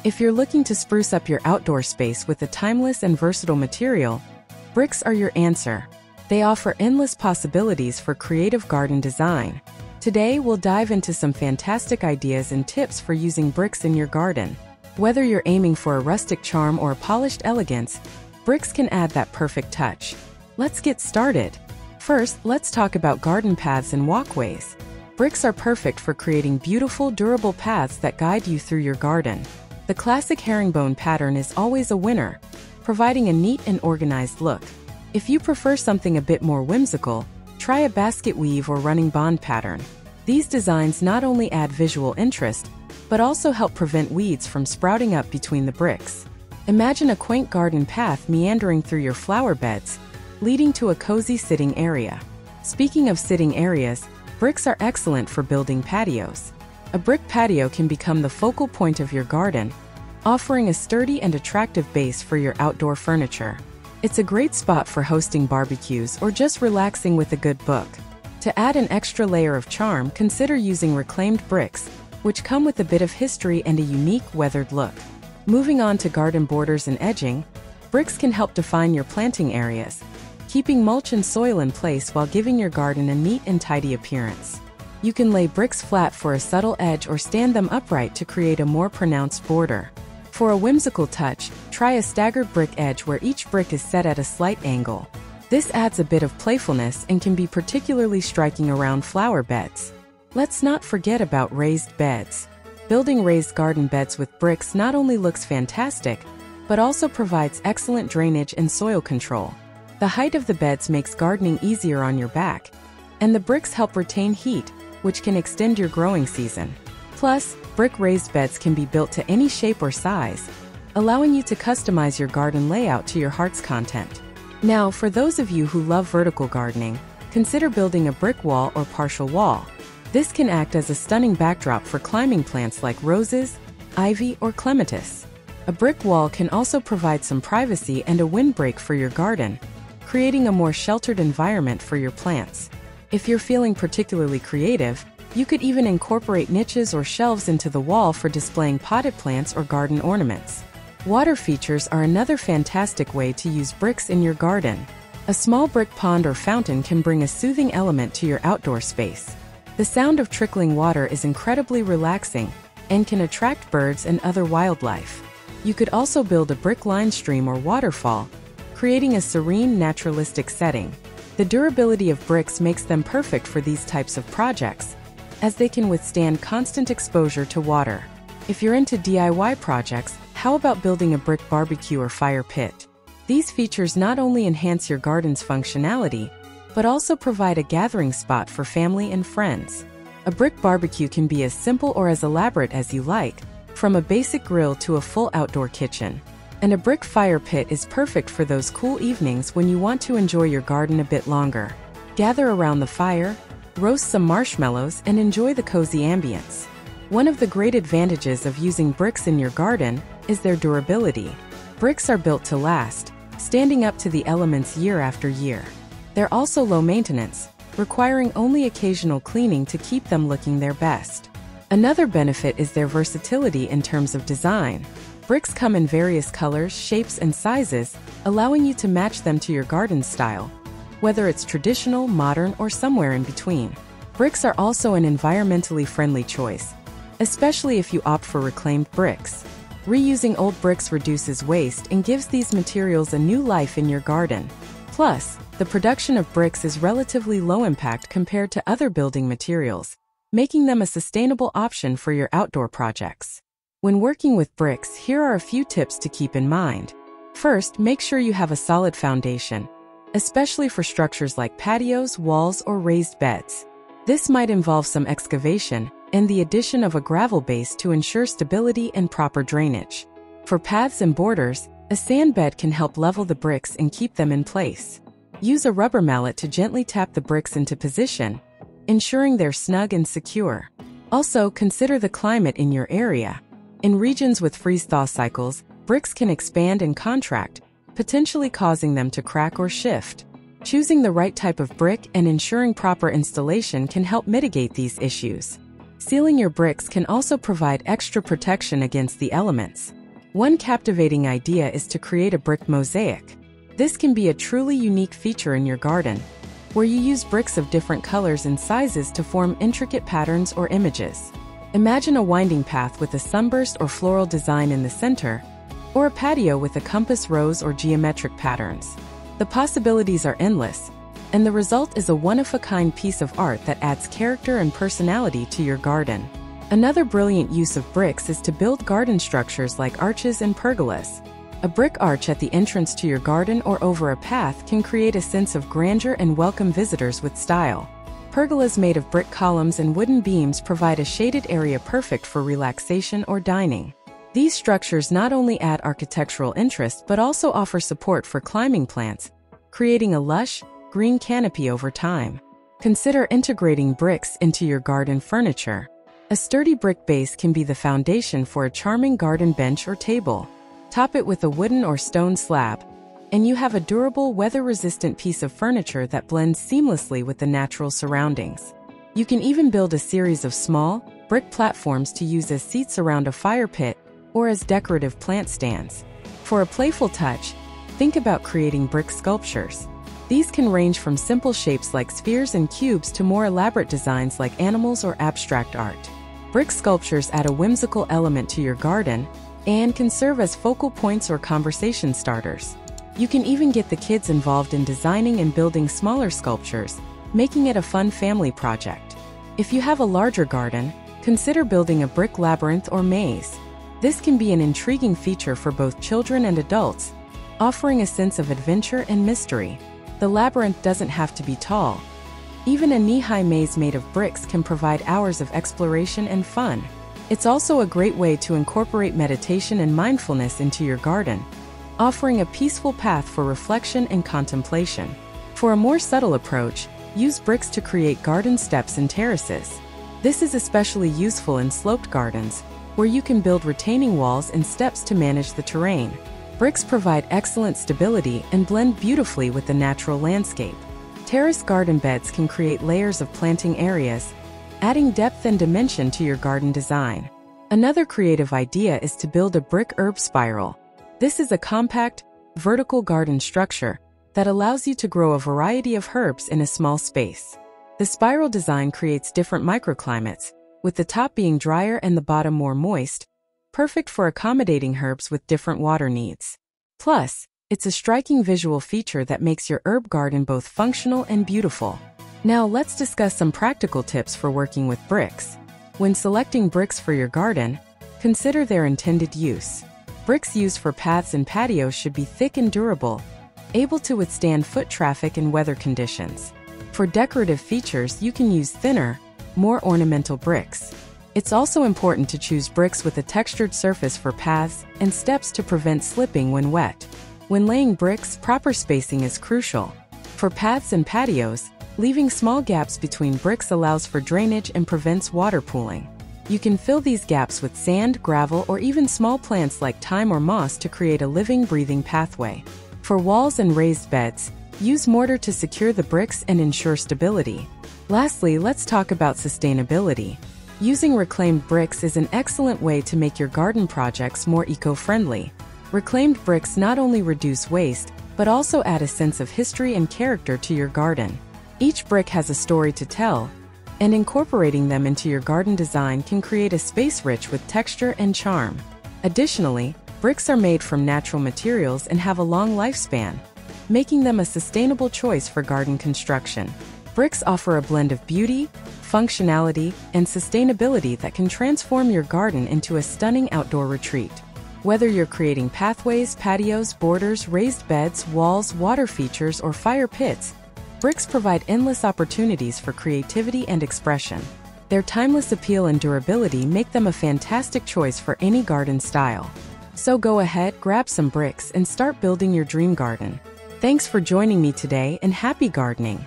If you're looking to spruce up your outdoor space with a timeless and versatile material, bricks are your answer. They offer endless possibilities for creative garden design. Today, we'll dive into some fantastic ideas and tips for using bricks in your garden. Whether you're aiming for a rustic charm or a polished elegance, bricks can add that perfect touch. Let's get started. First, let's talk about garden paths and walkways. Bricks are perfect for creating beautiful, durable paths that guide you through your garden. The classic herringbone pattern is always a winner, providing a neat and organized look. If you prefer something a bit more whimsical, try a basket weave or running bond pattern. These designs not only add visual interest, but also help prevent weeds from sprouting up between the bricks. Imagine a quaint garden path meandering through your flower beds, leading to a cozy sitting area. Speaking of sitting areas, bricks are excellent for building patios. A brick patio can become the focal point of your garden, offering a sturdy and attractive base for your outdoor furniture. It's a great spot for hosting barbecues or just relaxing with a good book. To add an extra layer of charm, consider using reclaimed bricks, which come with a bit of history and a unique weathered look. Moving on to garden borders and edging, bricks can help define your planting areas, keeping mulch and soil in place while giving your garden a neat and tidy appearance. You can lay bricks flat for a subtle edge or stand them upright to create a more pronounced border. For a whimsical touch, try a staggered brick edge where each brick is set at a slight angle. This adds a bit of playfulness and can be particularly striking around flower beds. Let's not forget about raised beds. Building raised garden beds with bricks not only looks fantastic, but also provides excellent drainage and soil control. The height of the beds makes gardening easier on your back, and the bricks help retain heat, which can extend your growing season. Plus, brick raised beds can be built to any shape or size, allowing you to customize your garden layout to your heart's content. Now, for those of you who love vertical gardening, consider building a brick wall or partial wall. This can act as a stunning backdrop for climbing plants like roses, ivy, or clematis. A brick wall can also provide some privacy and a windbreak for your garden, creating a more sheltered environment for your plants. If you're feeling particularly creative, you could even incorporate niches or shelves into the wall for displaying potted plants or garden ornaments. Water features are another fantastic way to use bricks in your garden. A small brick pond or fountain can bring a soothing element to your outdoor space. The sound of trickling water is incredibly relaxing and can attract birds and other wildlife. You could also build a brick-lined stream or waterfall, creating a serene, naturalistic setting. The durability of bricks makes them perfect for these types of projects, as they can withstand constant exposure to water. If you're into DIY projects, how about building a brick barbecue or fire pit? These features not only enhance your garden's functionality, but also provide a gathering spot for family and friends. A brick barbecue can be as simple or as elaborate as you like, from a basic grill to a full outdoor kitchen. And a brick fire pit is perfect for those cool evenings when you want to enjoy your garden a bit longer. Gather around the fire, roast some marshmallows, and enjoy the cozy ambience. One of the great advantages of using bricks in your garden is their durability. Bricks are built to last, standing up to the elements year after year. They're also low maintenance, requiring only occasional cleaning to keep them looking their best. Another benefit is their versatility in terms of design. Bricks come in various colors, shapes, and sizes, allowing you to match them to your garden style, whether it's traditional, modern, or somewhere in between. Bricks are also an environmentally friendly choice, especially if you opt for reclaimed bricks. Reusing old bricks reduces waste and gives these materials a new life in your garden. Plus, the production of bricks is relatively low impact compared to other building materials, making them a sustainable option for your outdoor projects. When working with bricks, here are a few tips to keep in mind. First, make sure you have a solid foundation, especially for structures like patios, walls, or raised beds. This might involve some excavation and the addition of a gravel base to ensure stability and proper drainage. For paths and borders, a sand bed can help level the bricks and keep them in place. Use a rubber mallet to gently tap the bricks into position, ensuring they're snug and secure. Also, consider the climate in your area. In regions with freeze-thaw cycles, bricks can expand and contract, potentially causing them to crack or shift. Choosing the right type of brick and ensuring proper installation can help mitigate these issues. Sealing your bricks can also provide extra protection against the elements. One captivating idea is to create a brick mosaic. This can be a truly unique feature in your garden, where you use bricks of different colors and sizes to form intricate patterns or images. Imagine a winding path with a sunburst or floral design in the center, or a patio with a compass rose or geometric patterns. The possibilities are endless, and the result is a one-of-a-kind piece of art that adds character and personality to your garden. Another brilliant use of bricks is to build garden structures like arches and pergolas. A brick arch at the entrance to your garden or over a path can create a sense of grandeur and welcome visitors with style. Pergolas made of brick columns and wooden beams provide a shaded area perfect for relaxation or dining. These structures not only add architectural interest but also offer support for climbing plants, creating a lush, green canopy over time. Consider integrating bricks into your garden furniture. A sturdy brick base can be the foundation for a charming garden bench or table. Top it with a wooden or stone slab, and you have a durable, weather-resistant piece of furniture that blends seamlessly with the natural surroundings. You can even build a series of small, brick platforms to use as seats around a fire pit or as decorative plant stands. For a playful touch, think about creating brick sculptures. These can range from simple shapes like spheres and cubes to more elaborate designs like animals or abstract art. Brick sculptures add a whimsical element to your garden and can serve as focal points or conversation starters. You can even get the kids involved in designing and building smaller sculptures, making it a fun family project. If you have a larger garden, consider building a brick labyrinth or maze. This can be an intriguing feature for both children and adults, offering a sense of adventure and mystery. The labyrinth doesn't have to be tall. Even a knee-high maze made of bricks can provide hours of exploration and fun. It's also a great way to incorporate meditation and mindfulness into your garden, offering a peaceful path for reflection and contemplation. For a more subtle approach, use bricks to create garden steps and terraces. This is especially useful in sloped gardens, where you can build retaining walls and steps to manage the terrain. Bricks provide excellent stability and blend beautifully with the natural landscape. Terrace garden beds can create layers of planting areas, adding depth and dimension to your garden design. Another creative idea is to build a brick herb spiral. This is a compact, vertical garden structure that allows you to grow a variety of herbs in a small space. The spiral design creates different microclimates, with the top being drier and the bottom more moist, perfect for accommodating herbs with different water needs. Plus, it's a striking visual feature that makes your herb garden both functional and beautiful. Now let's discuss some practical tips for working with bricks. When selecting bricks for your garden, consider their intended use. Bricks used for paths and patios should be thick and durable, able to withstand foot traffic and weather conditions. For decorative features, you can use thinner, more ornamental bricks. It's also important to choose bricks with a textured surface for paths and steps to prevent slipping when wet. When laying bricks, proper spacing is crucial. For paths and patios, leaving small gaps between bricks allows for drainage and prevents water pooling. You can fill these gaps with sand, gravel, or even small plants like thyme or moss to create a living, breathing pathway. For walls and raised beds, use mortar to secure the bricks and ensure stability. Lastly, let's talk about sustainability. Using reclaimed bricks is an excellent way to make your garden projects more eco-friendly. Reclaimed bricks not only reduce waste, but also add a sense of history and character to your garden. Each brick has a story to tell, and incorporating them into your garden design can create a space rich with texture and charm. Additionally, bricks are made from natural materials and have a long lifespan, making them a sustainable choice for garden construction. Bricks offer a blend of beauty, functionality, and sustainability that can transform your garden into a stunning outdoor retreat. Whether you're creating pathways, patios, borders, raised beds, walls, water features, or fire pits, bricks provide endless opportunities for creativity and expression. Their timeless appeal and durability make them a fantastic choice for any garden style. So go ahead, grab some bricks, and start building your dream garden. Thanks for joining me today, and happy gardening!